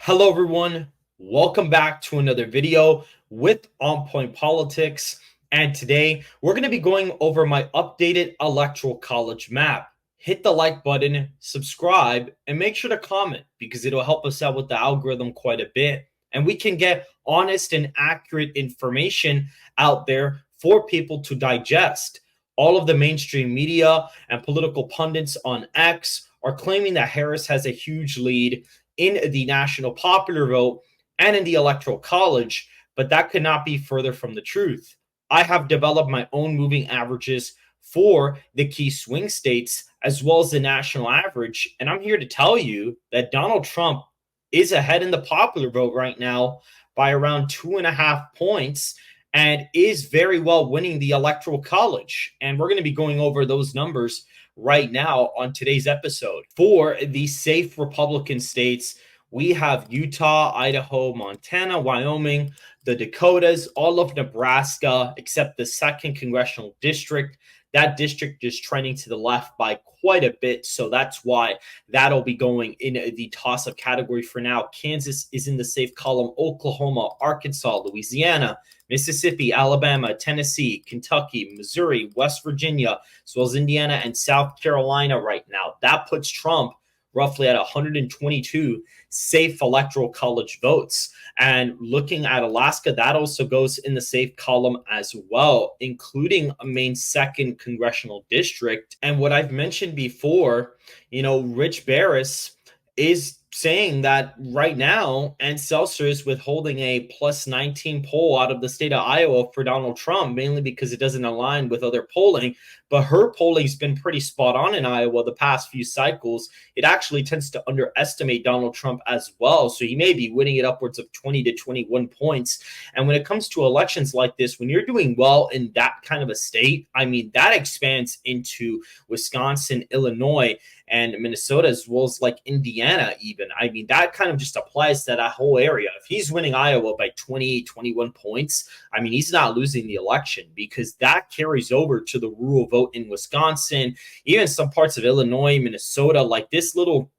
Hello, everyone. Welcome back to another video with On Point Politics. And today we're going to be going over my updated electoral college map. Hit the like button, subscribe, and make sure to comment because it'll help us out with the algorithm quite a bit. And we can get honest and accurate information out there for people to digest. All of the mainstream media and political pundits on X are claiming that Harris has a huge lead in the national popular vote and in the electoral college, but that could not be further from the truth. I have developed my own moving averages for the key swing states as well as the national average, and I'm here to tell you that Donald Trump is ahead in the popular vote right now by around 2.5 points and is very well winning the electoral college. And we're going to be going over those numbers right now on today's episode. For the safe Republican states, we have Utah, Idaho, Montana, Wyoming, the Dakotas, all of Nebraska, except the 2nd congressional district. That district is trending to the left by quite a bit, so that's why that'll be going in the toss-up category for now. Kansas is in the safe column, Oklahoma, Arkansas, Louisiana, Mississippi, Alabama, Tennessee, Kentucky, Missouri, West Virginia, as well as Indiana and South Carolina right now. That puts Trump roughly at 122 safe electoral college votes. And looking at Alaska, that also goes in the safe column as well, including a Maine 2nd congressional district. And what I've mentioned before, Rich Barris is saying that right now, Ann Seltzer is withholding a plus 19 poll out of the state of Iowa for Donald Trump, mainly because it doesn't align with other polling. But her polling's been pretty spot on in Iowa the past few cycles. It actually tends to underestimate Donald Trump as well. So he may be winning it upwards of 20 to 21 points. And when it comes to elections like this, when you're doing well in that kind of a state, that expands into Wisconsin, Illinois, and Minnesota, as well as like Indiana even. That kind of just applies to that whole area. If he's winning Iowa by 20, 21 points, he's not losing the election because that carries over to the rural vote in Wisconsin, even some parts of Illinois, Minnesota, like this little,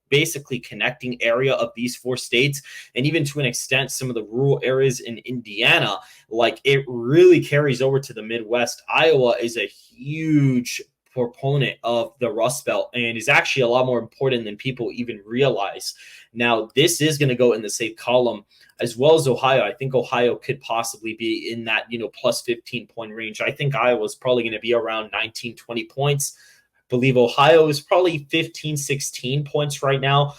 basically connecting area of these 4 states, and even to an extent, some of the rural areas in Indiana, like it really carries over to the Midwest. Iowa is a huge proponent of the Rust Belt and is actually a lot more important than people even realize. Now, this is going to go in the safe column as well as Ohio. I think Ohio could possibly be in that, plus 15 point range. I think Iowa is probably going to be around 19, 20 points. I believe Ohio is probably 15, 16 points right now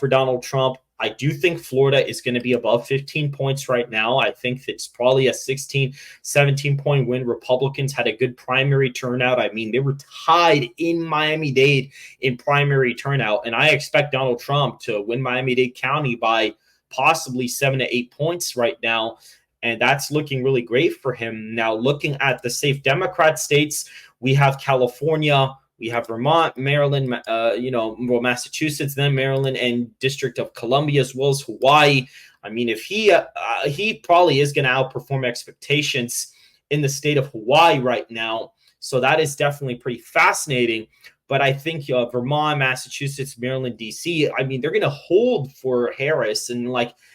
for Donald Trump. I do think Florida is going to be above 15 points right now. I think it's probably a 16, 17-point win. Republicans had a good primary turnout. They were tied in Miami-Dade in primary turnout, and I expect Donald Trump to win Miami-Dade County by possibly 7 to 8 points right now, and that's looking really great for him. Now, looking at the safe Democrat states, we have California, we have Vermont, Maryland, Massachusetts, then Maryland, and District of Columbia, as well as Hawaii. If he probably is going to outperform expectations in the state of Hawaii right now. So that is definitely pretty fascinating. But I think Vermont, Massachusetts, Maryland, D.C., they're going to hold for Harris. And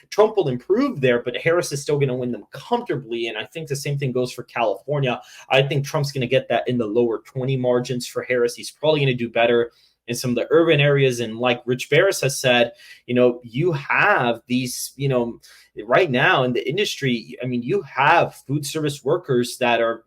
Trump will improve there, but Harris is still going to win them comfortably. And I think the same thing goes for California. I think Trump's going to get that in the lower 20 margins for Harris. He's probably going to do better in some of the urban areas. And like Rich Barris has said, you have these, right now in the industry, you have food service workers that are,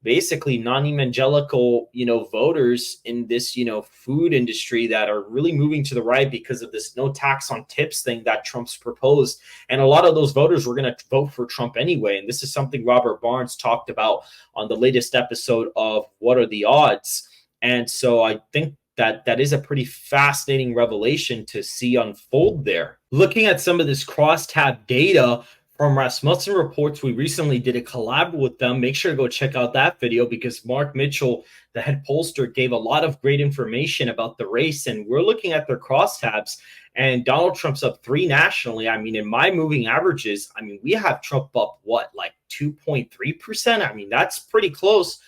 basically non-evangelical, voters in this, food industry that are really moving to the right because of this no tax on tips thing that Trump's proposed. And a lot of those voters were going to vote for Trump anyway. And this is something Robert Barnes talked about on the latest episode of What Are the Odds? And so I think that is a pretty fascinating revelation to see unfold there. Looking at some of this crosstab data from Rasmussen Reports, we recently did a collab with them. Make sure to go check out that video because Mark Mitchell, the head pollster, gave a lot of great information about the race. And we're looking at their crosstabs, and Donald Trump's up 3 nationally. In my moving averages, we have Trump up, 2.3%? That's pretty close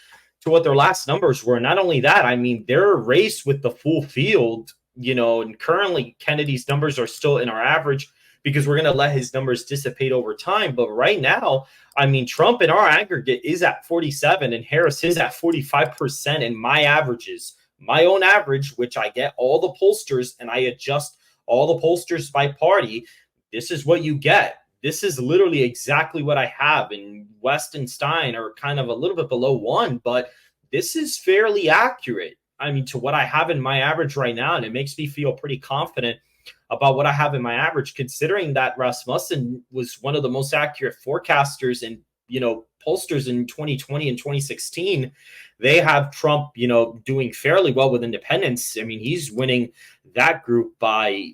to what their last numbers were. Not only that, they're a race with the full field and currently Kennedy's numbers are still in our average because we're going to let his numbers dissipate over time. But right now, I mean, Trump in our aggregate is at 47 and Harris is at 45% in my averages, my own average, which I get all the pollsters and I adjust all the pollsters by party. This is what you get. This is literally exactly what I have. And West and Stein are kind of a little bit below 1, but this is fairly accurate. I mean, to what I have in my average right now, and it makes me feel pretty confident about what I have in my average, considering that Rasmussen was one of the most accurate forecasters and, pollsters in 2020 and 2016. They have Trump, doing fairly well with independents. I mean, he's winning that group by,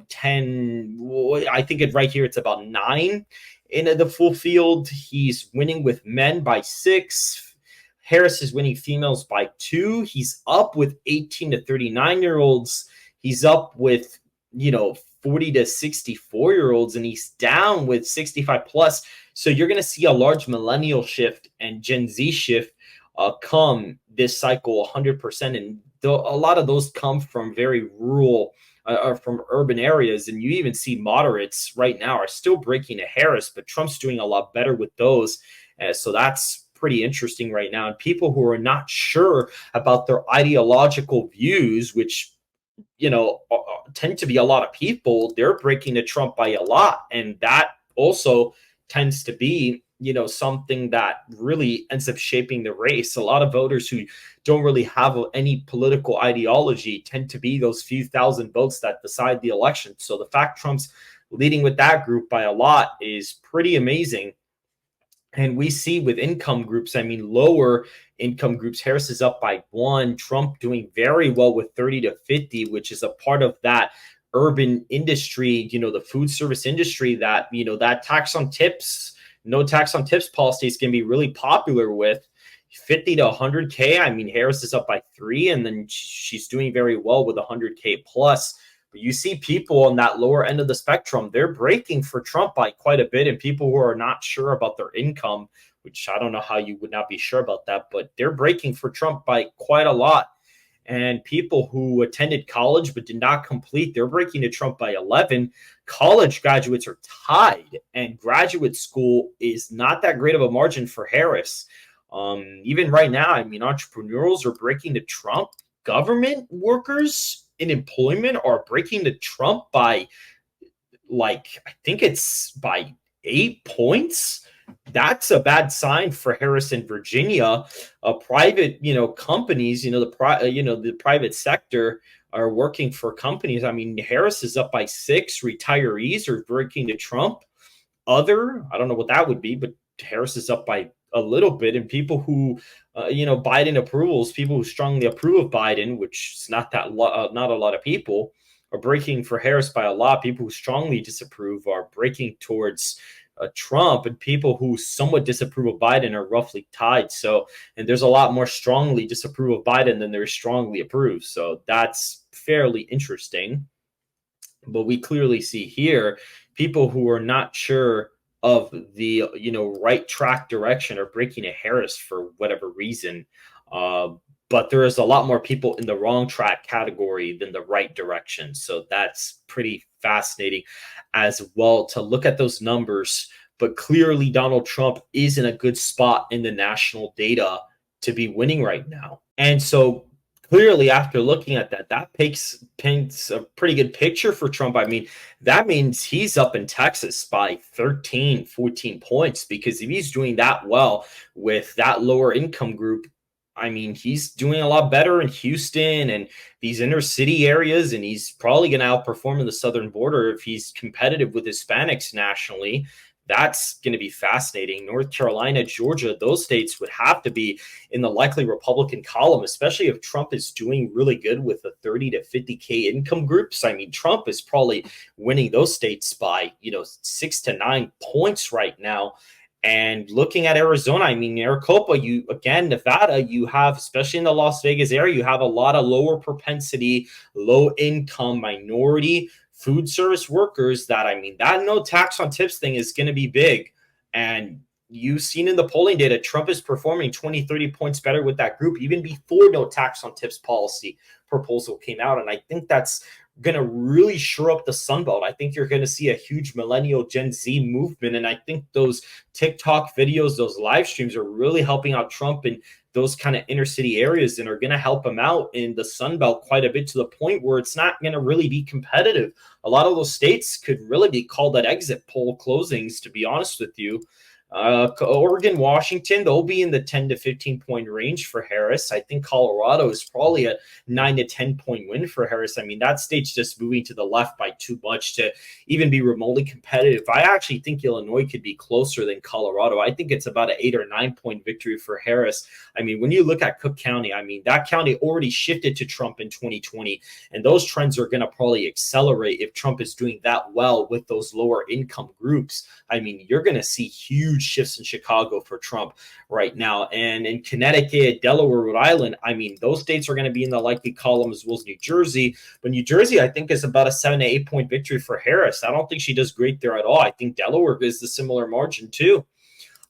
10, I think right here, it's about 9 in the full field. He's winning with men by 6. Harris is winning females by 2. He's up with 18 to 39-year-olds. He's up with, 40 to 64-year-olds, and he's down with 65 plus. So you're going to see a large millennial shift and Gen Z shift come this cycle 100%. And a lot of those come from very rural or from urban areas. And you even see moderates right now are still breaking a Harris, but Trump's doing a lot better with those. So that's pretty interesting right now. And people who are not sure about their ideological views, which tend to be a lot of people, they're breaking to Trump by a lot. And that also tends to be, something that really ends up shaping the race. A lot of voters who don't really have any political ideology tend to be those few thousand votes that decide the election. So the fact Trump's leading with that group by a lot is pretty amazing. And we see with income groups, I mean, lower income groups, Harris is up by 1, Trump doing very well with 30 to 50, which is a part of that urban industry, the food service industry that, that tax on tips, no tax on tips policy is going to be really popular with 50 to 100K. I mean, Harris is up by 3, and then she's doing very well with 100K plus. But you see people on that lower end of the spectrum, they're breaking for Trump by quite a bit. And people who are not sure about their income, which I don't know how you would not be sure about that, but they're breaking for Trump by quite a lot. And people who attended college but did not complete, they're breaking to Trump by 11. College graduates are tied, and graduate school is not that great of a margin for Harris. Even right now, I mean, entrepreneurs are breaking to Trump. Government workers in employment are breaking to Trump by, I think it's by 8 points. That's a bad sign for Harris in Virginia. Private, companies, the private sector are working for companies. I mean, Harris is up by 6. Retirees are breaking to Trump. I don't know what that would be, but Harris is up by a little bit. And people who, Biden approvals, people who strongly approve of Biden, which is not a lot of people, are breaking for Harris by a lot. People who strongly disapprove are breaking towards Trump, and people who somewhat disapprove of Biden are roughly tied. So, and there's a lot more strongly disapprove of Biden than there is strongly approve. So that's fairly interesting. But we clearly see here people who are not sure of the right track direction are breaking a Harris for whatever reason. But there is a lot more people in the wrong track category than the right direction. So that's pretty fascinating as well to look at those numbers. But clearly Donald Trump is in a good spot in the national data to be winning right now. And so clearly, after looking at that paints a pretty good picture for Trump. I mean, that means he's up in Texas by 13, 14 points, because if he's doing that well with that lower income group, I mean, he's doing a lot better in Houston and these inner city areas, and he's probably going to outperform in the southern border if he's competitive with Hispanics nationally. That's going to be fascinating. North Carolina, Georgia, those states would have to be in the likely Republican column, especially if Trump is doing really good with the 30 to 50K income groups. I mean, Trump is probably winning those states by, 6 to 9 points right now. And looking at Arizona, I mean, Maricopa, Nevada, you have, especially in the Las Vegas area, you have a lot of lower propensity, low income minority food service workers that, I mean, that no tax on tips thing is going to be big. And you've seen in the polling data, Trump is performing 20, 30 points better with that group, even before no tax on tips policy proposal came out. And I think that's going to really shore up the Sun Belt. I think you're going to see a huge millennial Gen Z movement. And I think those TikTok videos, those live streams are really helping out Trump in those kind of inner city areas and are going to help him out in the Sun Belt quite a bit, to the point where it's not going to really be competitive. A lot of those states could really be called at exit poll closings, to be honest with you. Oregon, Washington, they'll be in the 10 to 15 point range for Harris. I think Colorado is probably a 9 to 10 point win for Harris. I mean, that state's just moving to the left by too much to even be remotely competitive. I actually think Illinois could be closer than Colorado. I think it's about an 8 or 9 point victory for Harris. I mean, when you look at Cook County, I mean, that county already shifted to Trump in 2020, and those trends are going to probably accelerate if Trump is doing that well with those lower income groups. I mean, you're going to see huge shifts in Chicago for Trump right now. And in Connecticut, Delaware, Rhode Island, I mean, those states are going to be in the likely column, as well as New Jersey. But New Jersey, I think, is about a 7 to 8 point victory for Harris. I don't think she does great there at all. I think Delaware is the similar margin too.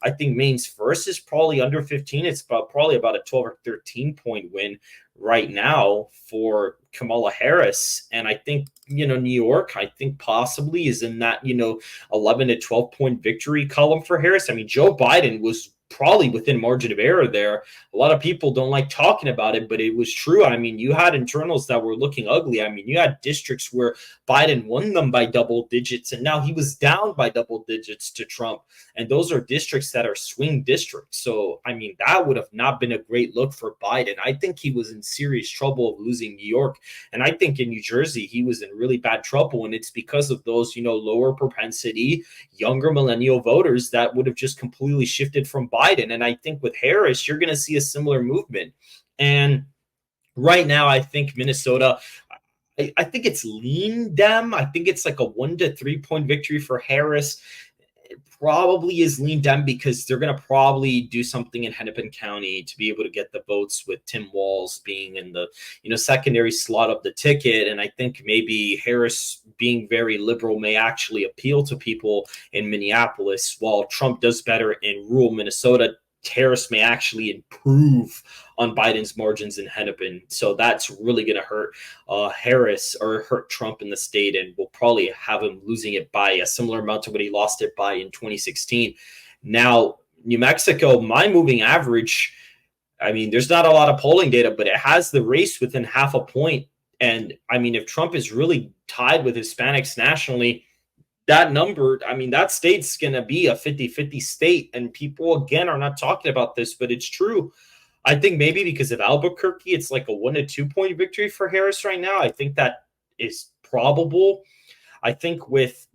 I think Maine's first is probably under 15. It's probably about a 12 or 13 point win right now for Kamala Harris. And I think, New York, I think possibly is in that, 11 to 12 point victory column for Harris. I mean, Joe Biden was probably within margin of error there. A lot of people don't like talking about it, but it was true. I mean, you had internals that were looking ugly. I mean, you had districts where Biden won them by double digits, and now he was down by double digits to Trump. And those are districts that are swing districts. So, I mean, that would have not been a great look for Biden. I think he was in serious trouble of losing New York. And I think in New Jersey, he was in really bad trouble. And it's because of those, lower propensity, younger millennial voters that would have just completely shifted from Biden. And I think with Harris, you're going to see a similar movement. And right now, I think Minnesota, I think it's lean Dem. I think it's like a 1 to 3 point victory for Harris. It probably is lean Dem because they're going to probably do something in Hennepin County to be able to get the votes, with Tim Walz being in the secondary slot of the ticket. And I think maybe Harris being very liberal may actually appeal to people in Minneapolis, while Trump does better in rural Minnesota. Harris may actually improve on Biden's margins in Hennepin. So that's really going to hurt Harris, or hurt Trump in the state, and will probably have him losing it by a similar amount to what he lost it by in 2016. Now, New Mexico, my moving average, I mean, there's not a lot of polling data, but it has the race within half a point. And I mean, if Trump is really tied with Hispanics nationally, that number, I mean, that state's going to be a 50-50 state. And people, again, are not talking about this, but it's true. I think maybe because of Albuquerque, it's like a 1 to 2 point victory for Harris right now. I think that is probable. I think with,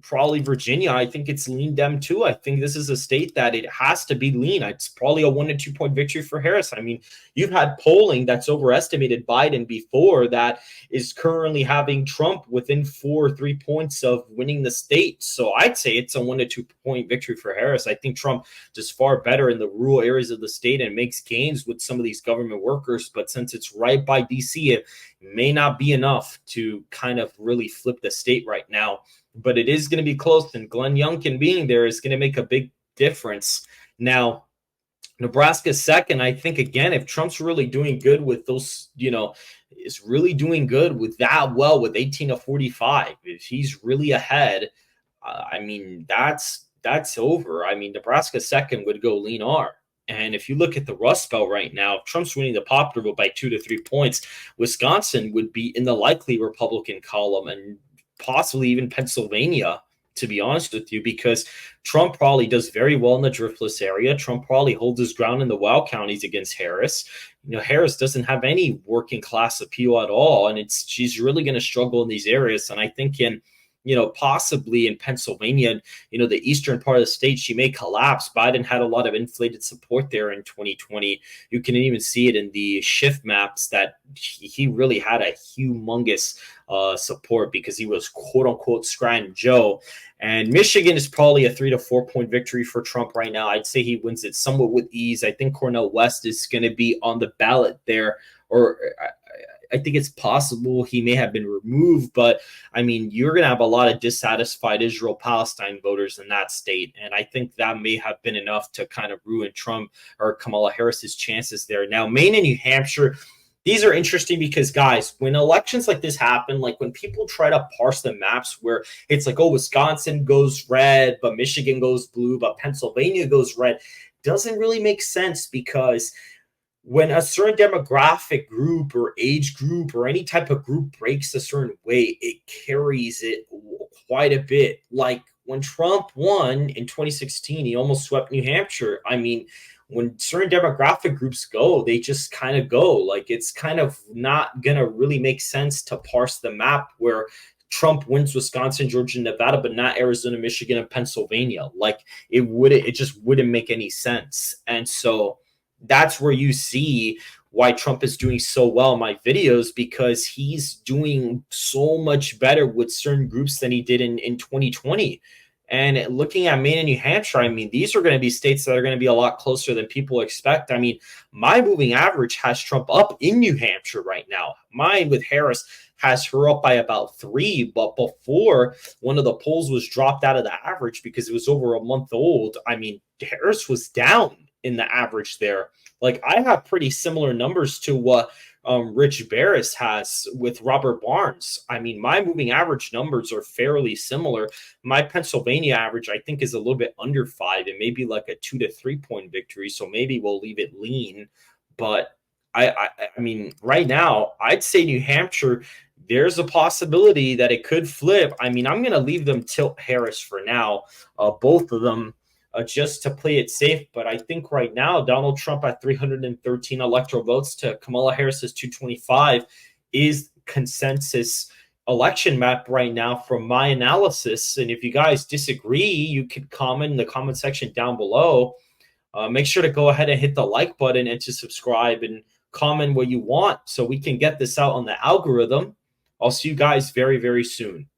probably Virginia, I think it's lean Dem too. I think this is a state that it has to be lean. It's probably a 1 to 2 point victory for Harris. I mean, you've had polling that's overestimated Biden before that is currently having Trump within 4 or 3 points of winning the state. So I'd say it's a 1 to 2 point victory for Harris. I think Trump does far better in the rural areas of the state and makes gains with some of these government workers. But since it's right by DC, it may not be enough to kind of really flip the state right now, but it is going to be close, and Glenn Youngkin being there is going to make a big difference. Now, Nebraska's second. I think, again, if Trump's really doing good with those, is really doing good with that, well, with 18 to 45, if he's really ahead, I mean, that's over. I mean, Nebraska's second would go lean R. And if you look at the Rust Belt right now, if Trump's winning the popular vote by 2 to 3 points, Wisconsin would be in the likely Republican column, and possibly even Pennsylvania, to be honest with you, because Trump probably does very well in the Driftless area. Trump probably holds his ground in the wild counties against Harris. Harris doesn't have any working class appeal at all, and she's really going to struggle in these areas. And I think in possibly in Pennsylvania, the eastern part of the state, she may collapse. Biden had a lot of inflated support there in 2020. You can even see it in the shift maps that he really had a humongous support because he was quote unquote Scranton Joe. And Michigan is probably a 3 to 4 point victory for Trump right now. I'd say he wins it somewhat with ease. I think Cornel West is going to be on the ballot there, or I think it's possible he may have been removed, but I mean, you're going to have a lot of dissatisfied Israel Palestine voters in that state. And I think that may have been enough to kind of ruin Trump or Kamala Harris's chances there. Now, Maine and New Hampshire, these are interesting because, guys, when elections like this happen, like when people try to parse the maps where it's like, oh, Wisconsin goes red, but Michigan goes blue, but Pennsylvania goes red, doesn't really make sense, because when a certain demographic group or age group or any type of group breaks a certain way, it carries it quite a bit. Like when Trump won in 2016, he almost swept New Hampshire. I mean, when certain demographic groups go, they just kind of go. Like it's kind of not going to really make sense to parse the map where Trump wins Wisconsin, Georgia, Nevada, but not Arizona, Michigan, and Pennsylvania. Like it just wouldn't make any sense. And so that's where you see why Trump is doing so well in my videos, because he's doing so much better with certain groups than he did in 2020. And looking at Maine and New Hampshire, I mean, these are going to be states that are going to be a lot closer than people expect. I mean, my moving average has Trump up in New Hampshire right now. Mine with Harris has her up by about 3. But before one of the polls was dropped out of the average because it was over a month old, I mean, Harris was down in the average there. Like I have pretty similar numbers to what Rich Barris has with Robert Barnes. I mean, my moving average numbers are fairly similar. My Pennsylvania average, I think, is a little bit under 5 and maybe like a 2 to 3 point victory. So maybe we'll leave it lean. But I mean, right now, I'd say New Hampshire, there's a possibility that it could flip. I mean, I'm going to leave them tilt Harris for now, both of them. Just to play it safe. But I think right now, Donald Trump at 313 electoral votes to Kamala Harris's 225 is consensus election map right now from my analysis. And if you guys disagree, you could comment in the comment section down below. Make sure to go ahead and hit the like button and to subscribe and comment what you want so we can get this out on the algorithm. I'll see you guys very, very soon.